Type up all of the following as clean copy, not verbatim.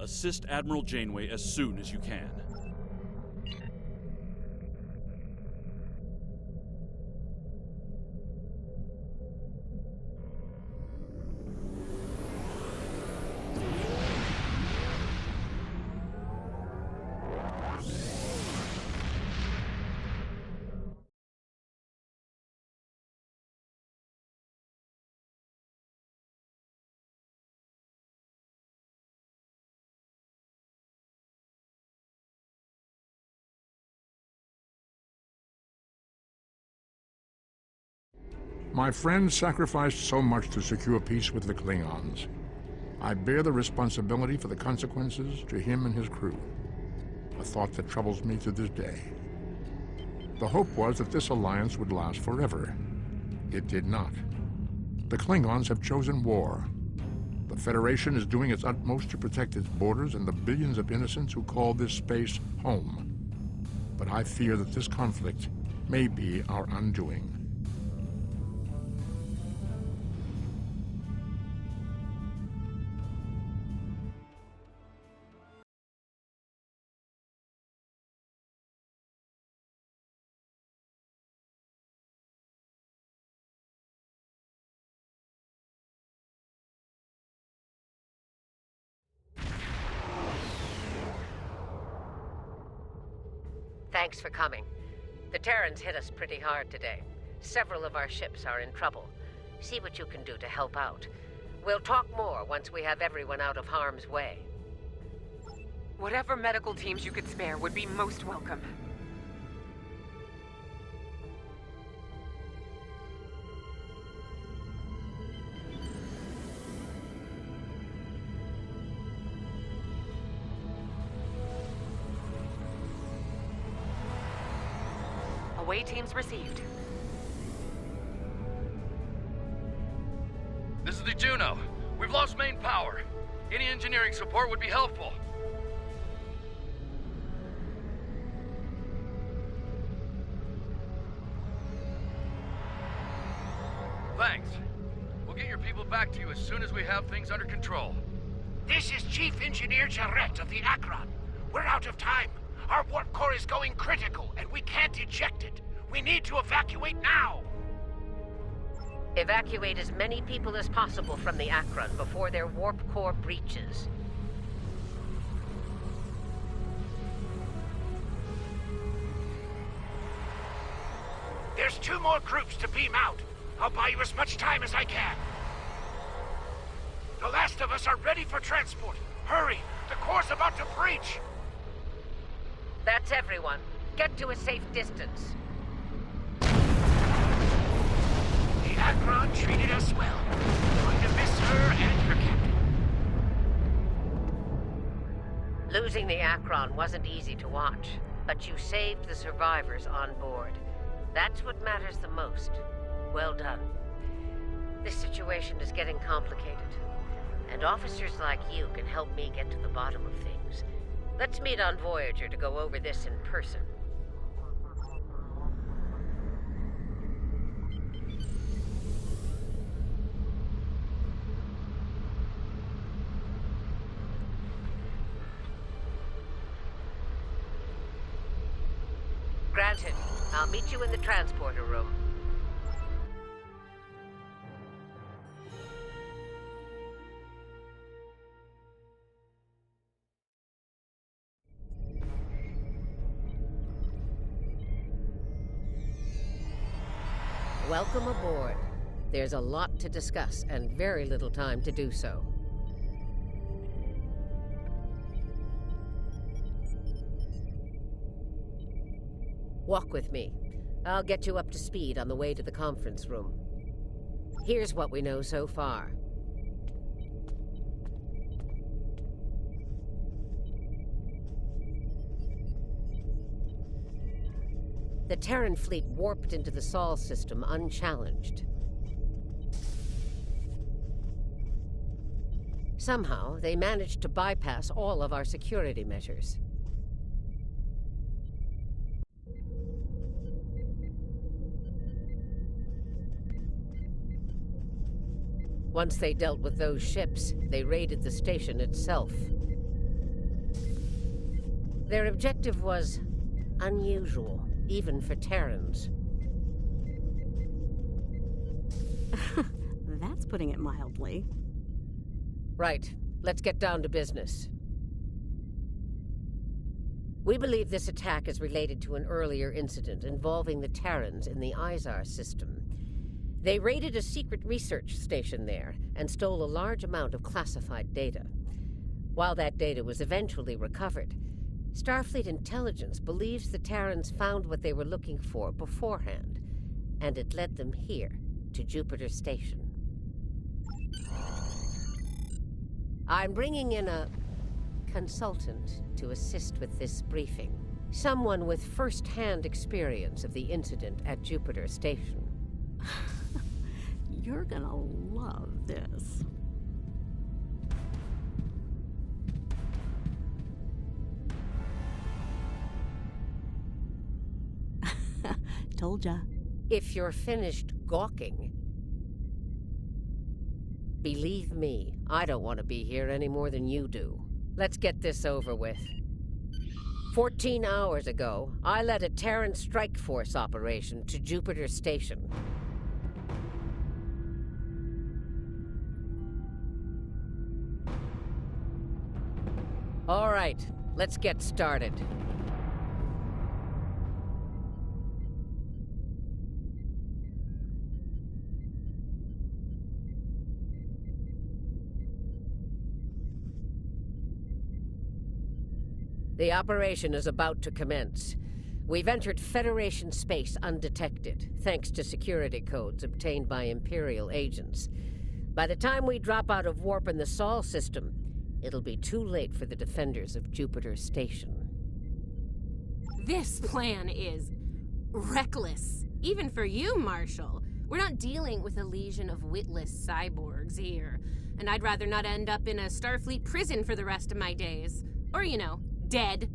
Assist Admiral Janeway as soon as you can. My friend sacrificed so much to secure peace with the Klingons. I bear the responsibility for the consequences to him and his crew. A thought that troubles me to this day. The hope was that this alliance would last forever. It did not. The Klingons have chosen war. The Federation is doing its utmost to protect its borders and the billions of innocents who call this space home. But I fear that this conflict may be our undoing. Thanks for coming. The Terrans hit us pretty hard today. Several of our ships are in trouble. See what you can do to help out. We'll talk more once we have everyone out of harm's way. Whatever medical teams you could spare would be most welcome. Away teams received. This is the Juno. We've lost main power. Any engineering support would be helpful. Thanks. We'll get your people back to you as soon as we have things under control. This is Chief Engineer Jarrett of the Akron. We're out of time. Our warp core is going critical, and we can't eject it. We need to evacuate now! Evacuate as many people as possible from the Akron before their warp core breaches. There's 2 more groups to beam out. I'll buy you as much time as I can. The last of us are ready for transport. Hurry! The core's about to breach! That's everyone. Get to a safe distance. The Akron treated us well. Going to miss her and her captain. Losing the Akron wasn't easy to watch, but you saved the survivors on board. That's what matters the most. Well done. This situation is getting complicated, and officers like you can help me get to the bottom of things. Let's meet on Voyager to go over this in person. Granted. I'll meet you in the transporter room. Welcome aboard. There's a lot to discuss and very little time to do so. Walk with me. I'll get you up to speed on the way to the conference room. Here's what we know so far. The Terran fleet warped into the Sol system unchallenged. Somehow, they managed to bypass all of our security measures. Once they dealt with those ships, they raided the station itself. Their objective was unusual, even for Terrans. That's putting it mildly. Right. Let's get down to business. We believe this attack is related to an earlier incident involving the Terrans in the Izar system. They raided a secret research station there and stole a large amount of classified data. While that data was eventually recovered, Starfleet intelligence believes the Terrans found what they were looking for beforehand, and it led them here, to Jupiter Station. I'm bringing in a consultant to assist with this briefing. Someone with first-hand experience of the incident at Jupiter Station. You're gonna love this. Told ya. If you're finished gawking, believe me, I don't want to be here any more than you do. Let's get this over with. 14 hours ago, I led a Terran strike force operation to Jupiter Station. All right, let's get started. The operation is about to commence. We've entered Federation space undetected, thanks to security codes obtained by Imperial agents. By the time we drop out of warp in the Sol system, it'll be too late for the defenders of Jupiter Station. This plan is reckless, even for you, Marshal. We're not dealing with a legion of witless cyborgs here, and I'd rather not end up in a Starfleet prison for the rest of my days. Or, you know, dead.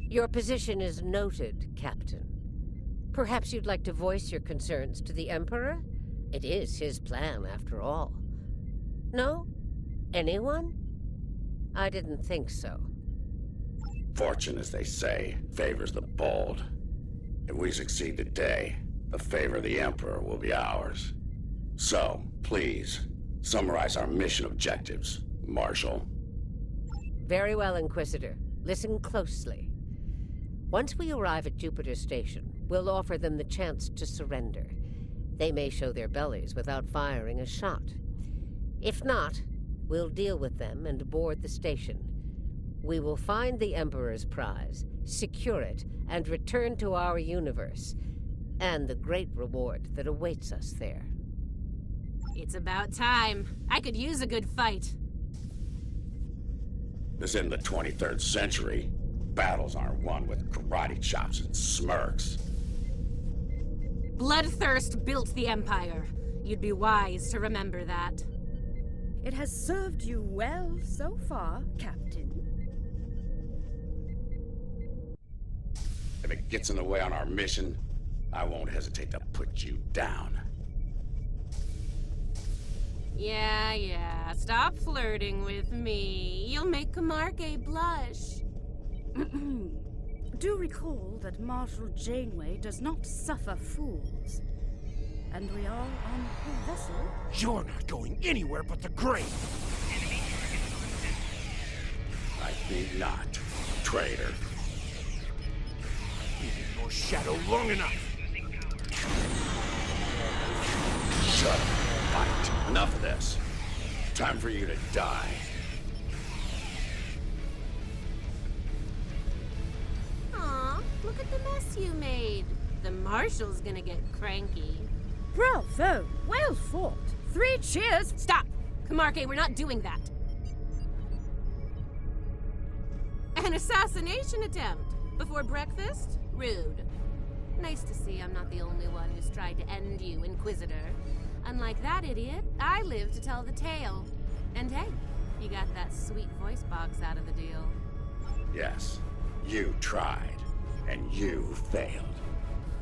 Your position is noted, Captain. Perhaps you'd like to voice your concerns to the Emperor? It is his plan, after all. No? Anyone? I didn't think so. Fortune, as they say, favors the bold. If we succeed today, the favor of the Emperor will be ours. So, please, summarize our mission objectives, Marshal. Very well, Inquisitor. Listen closely. Once we arrive at Jupiter Station, we'll offer them the chance to surrender. They may show their bellies without firing a shot. If not, we'll deal with them and board the station. We will find the Emperor's prize, secure it, and return to our universe, and the great reward that awaits us there. It's about time. I could use a good fight. This isn't the 23rd century. Battles aren't won with karate chops and smirks. Bloodthirst built the Empire. You'd be wise to remember that. It has served you well so far, Captain. If it gets in the way on our mission, I won't hesitate to put you down. Yeah, stop flirting with me. You'll make Camargue blush. Do recall that Marshal Janeway does not suffer fools. And we are on her vessel. You're not going anywhere but the grave. I think not, traitor. Give it your shadow long enough. Shut up, fight. Enough of this. Time for you to die. Aw, look at the mess you made. The Marshal's gonna get cranky. Bravo! Well fought! 3 cheers! Stop! Camargue, we're not doing that. An assassination attempt? Before breakfast? Rude. Nice to see I'm not the only one who's tried to end you, Inquisitor. Unlike that idiot, I live to tell the tale. And hey, you got that sweet voice box out of the deal. Yes, you tried, and you failed.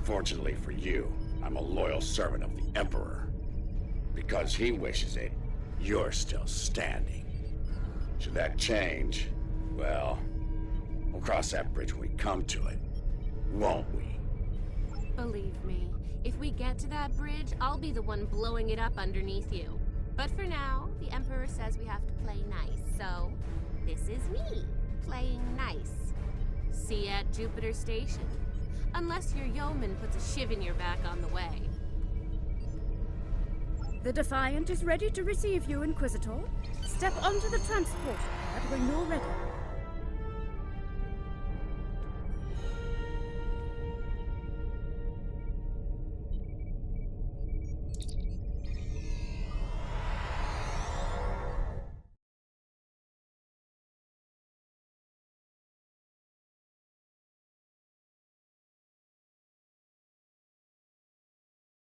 Fortunately for you, I'm a loyal servant of the Emperor. Because he wishes it, you're still standing. Should that change, well, cross that bridge when we come to it, won't we? Believe me, if we get to that bridge, I'll be the one blowing it up underneath you. But for now, the Emperor says we have to play nice, so this is me, playing nice. See you at Jupiter Station. Unless your yeoman puts a shiv in your back on the way. The Defiant is ready to receive you, Inquisitor. Step onto the transporter pad when you're ready.